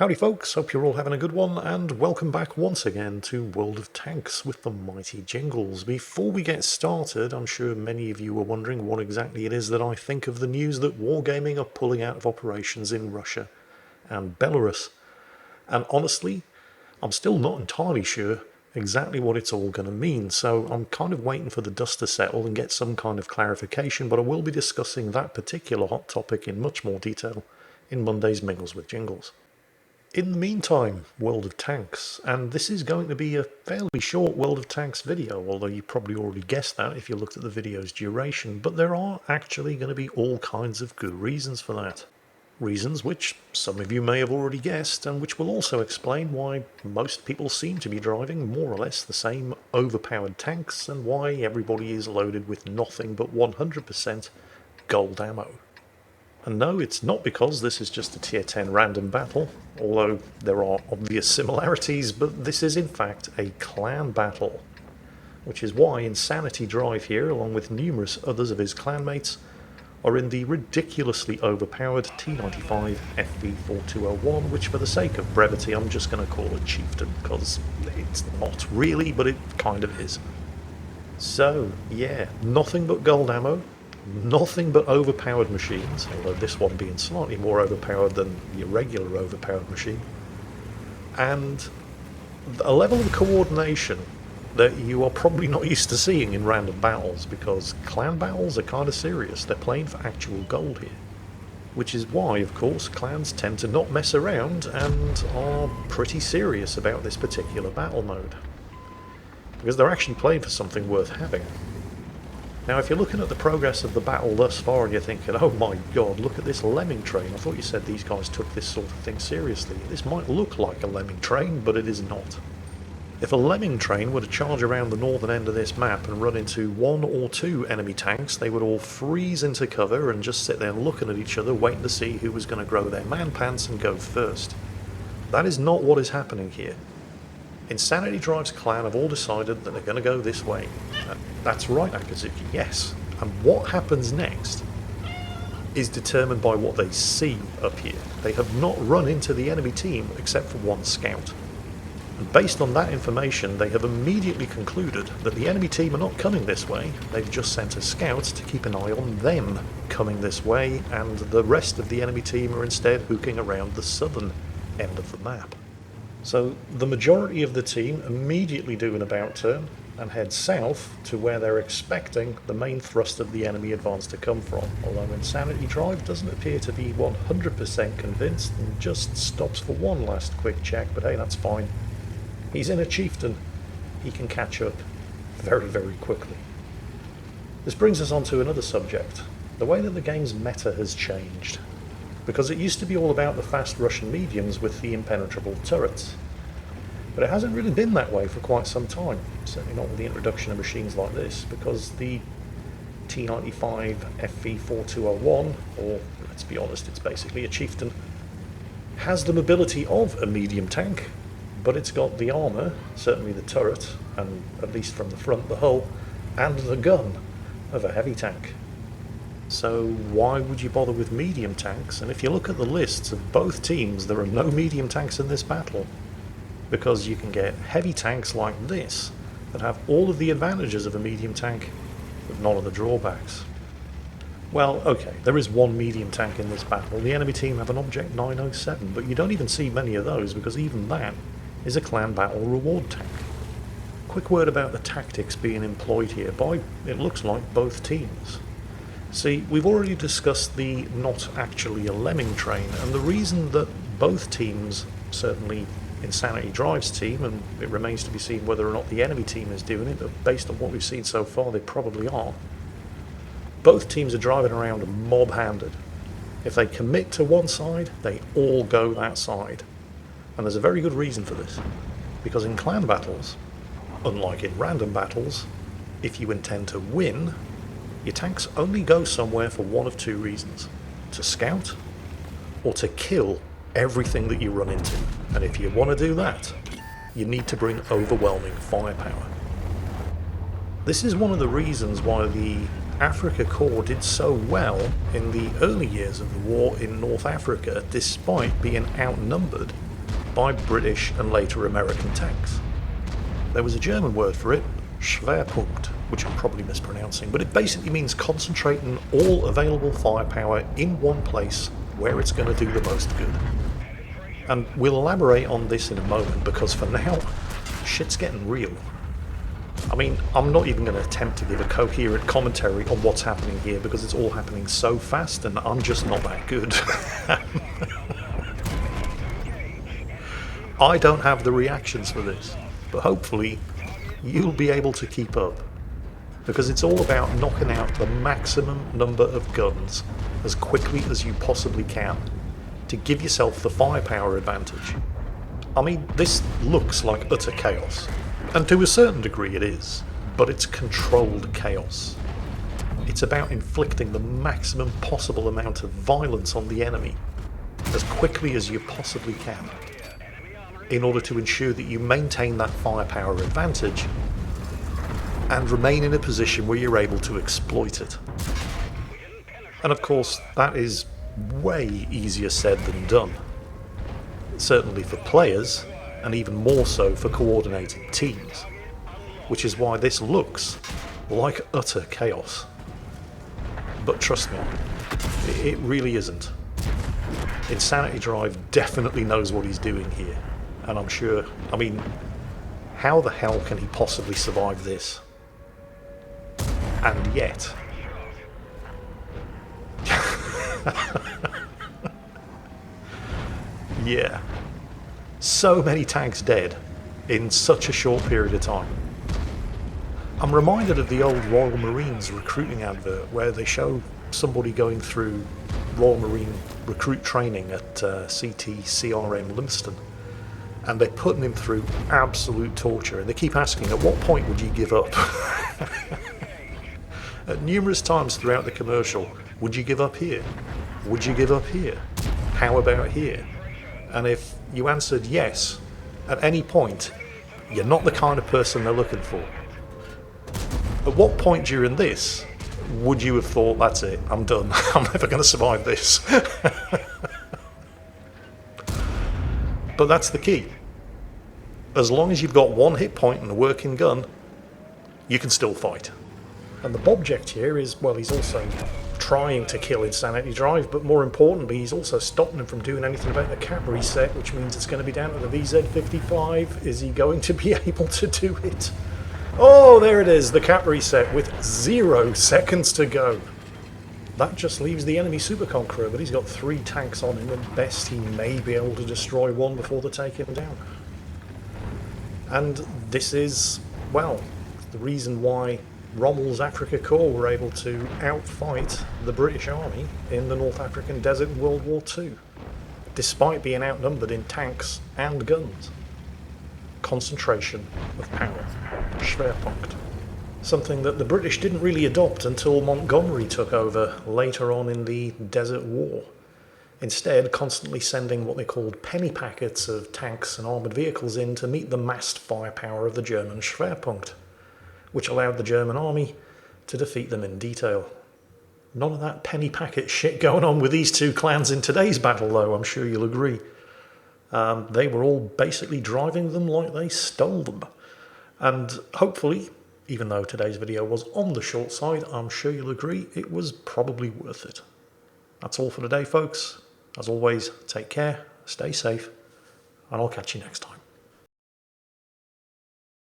Howdy folks, hope you're all having a good one, and welcome back once again to World of Tanks with the mighty Jingles. Before we get started, I'm sure many of you are wondering what exactly it is that I think of the news that Wargaming are pulling out of operations in Russia and Belarus. And honestly, I'm still not entirely sure exactly what it's all going to mean, so I'm kind of waiting for the dust to settle and get some kind of clarification, but I will be discussing that particular hot topic in much more detail in Monday's Mingles with Jingles. In the meantime, World of Tanks, and this is going to be a fairly short World of Tanks video, although you probably already guessed that if you looked at the video's duration, but there are actually going to be all kinds of good reasons for that. Reasons which some of you may have already guessed, and which will also explain why most people seem to be driving more or less the same overpowered tanks, and why everybody is loaded with nothing but 100% gold ammo. And no, it's not because this is just a tier 10 random battle, although there are obvious similarities, but this is in fact a clan battle. Which is why Insanity Drive here, along with numerous others of his clanmates, are in the ridiculously overpowered T95 FV4201, which for the sake of brevity I'm just going to call it Chieftain, because it's not really, but it kind of is. So, yeah, nothing but gold ammo. Nothing but overpowered machines, although this one being slightly more overpowered than your regular overpowered machine, and a level of coordination that you are probably not used to seeing in random battles, because clan battles are kind of serious. They're playing for actual gold here, which is why, of course, clans tend to not mess around and are pretty serious about this particular battle mode, because they're actually playing for something worth having. Now, if you're looking at the progress of the battle thus far and you're thinking, oh my god, look at this lemming train, I thought you said these guys took this sort of thing seriously. This might look like a lemming train, but it is not. If a lemming train were to charge around the northern end of this map and run into one or two enemy tanks, they would all freeze into cover and just sit there looking at each other, waiting to see who was going to grow their man pants and go first. That is not what is happening here. Insanity Drive's clan have all decided that they're going to go this way. That's right, Akazuki, yes. And what happens next is determined by what they see up here. They have not run into the enemy team except for one scout. And based on that information, they have immediately concluded that the enemy team are not coming this way. They've just sent a scout to keep an eye on them coming this way, and the rest of the enemy team are instead hooking around the southern end of the map. So the majority of the team immediately do an about turn and head south to where they're expecting the main thrust of the enemy advance to come from, although Insanity Drive doesn't appear to be 100% convinced and just stops for one last quick check, but hey, that's fine. He's in a Chieftain. He can catch up very, very quickly. This brings us on to another subject, the way that the game's meta has changed. Because it used to be all about the fast Russian mediums with the impenetrable turrets. But it hasn't really been that way for quite some time, certainly not with the introduction of machines like this, because the T95 FV4201, or let's be honest, it's basically a Chieftain, has the mobility of a medium tank, but it's got the armour, certainly the turret, and at least from the front the hull, and the gun of a heavy tank. So why would you bother with medium tanks? And if you look at the lists of both teams, there are no medium tanks in this battle, because you can get heavy tanks like this that have all of the advantages of a medium tank with none of the drawbacks. Well, okay, there is one medium tank in this battle. The enemy team have an Object 907, but you don't even see many of those, because even that is a clan battle reward tank. Quick word about the tactics being employed here by, it looks like, both teams. See, we've already discussed the not actually a lemming train, and the reason that both teams, certainly Insanity Drive's team, and it remains to be seen whether or not the enemy team is doing it, but based on what we've seen so far, they probably are. Both teams are driving around mob-handed. If they commit to one side, they all go that side. And there's a very good reason for this, because in clan battles, unlike in random battles, if you intend to win, your tanks only go somewhere for one of two reasons: to scout or to kill everything that you run into. And if you want to do that, you need to bring overwhelming firepower. This is one of the reasons why the Africa Corps did so well in the early years of the war in North Africa, despite being outnumbered by British and later American tanks. There was a German word for it, Schwerpunkt, which I'm probably mispronouncing, but it basically means concentrating all available firepower in one place where it's going to do the most good. And we'll elaborate on this in a moment, because for now, shit's getting real. I mean, I'm not even going to attempt to give a coherent commentary on what's happening here, because it's all happening so fast and I'm just not that good. I don't have the reactions for this, but hopefully you'll be able to keep up, because it's all about knocking out the maximum number of guns as quickly as you possibly can to give yourself the firepower advantage. I mean, this looks like utter chaos, and to a certain degree it is, but it's controlled chaos. It's about inflicting the maximum possible amount of violence on the enemy as quickly as you possibly can, in order to ensure that you maintain that firepower advantage and remain in a position where you're able to exploit it. And of course, that is way easier said than done. Certainly for players, and even more so for coordinated teams, which is why this looks like utter chaos. But trust me, it really isn't. Insanity Drive definitely knows what he's doing here, and I'm sure, I mean, how the hell can he possibly survive this? And yet... yeah. So many tanks dead in such a short period of time. I'm reminded of the old Royal Marines recruiting advert where they show somebody going through Royal Marine recruit training at CTCRM Livingston, and they're putting him through absolute torture, and they keep asking, at what point would you give up? At numerous times throughout the commercial, would you give up here? Would you give up here? How about here? And if you answered yes at any point, you're not the kind of person they're looking for. At what point during this would you have thought, that's it, I'm done, I'm never going to survive this? But that's the key. As long as you've got one hit point and a working gun, you can still fight. And the Bobject here is, well, he's also trying to kill Insanity Drive, but more importantly, he's also stopping him from doing anything about the cap reset, which means it's going to be down to the VZ55. Is he going to be able to do it? Oh, there it is, the cap reset with 0 seconds to go. That just leaves the enemy Super Conqueror, but he's got 3 tanks on him, and best he may be able to destroy one before they take him down. And this is, well, the reason why Rommel's Afrika Korps were able to outfight the British Army in the North African desert in World War II, despite being outnumbered in tanks and guns. Concentration of power. Schwerpunkt. Something that the British didn't really adopt until Montgomery took over later on in the Desert War. Instead, constantly sending what they called penny packets of tanks and armoured vehicles in to meet the massed firepower of the German Schwerpunkt, which allowed the German army to defeat them in detail. None of that penny packet shit going on with these two clans in today's battle, though, I'm sure you'll agree. They were all basically driving them like they stole them. And hopefully, even though today's video was on the short side, I'm sure you'll agree it was probably worth it. That's all for today, folks. As always, take care, stay safe, and I'll catch you next time.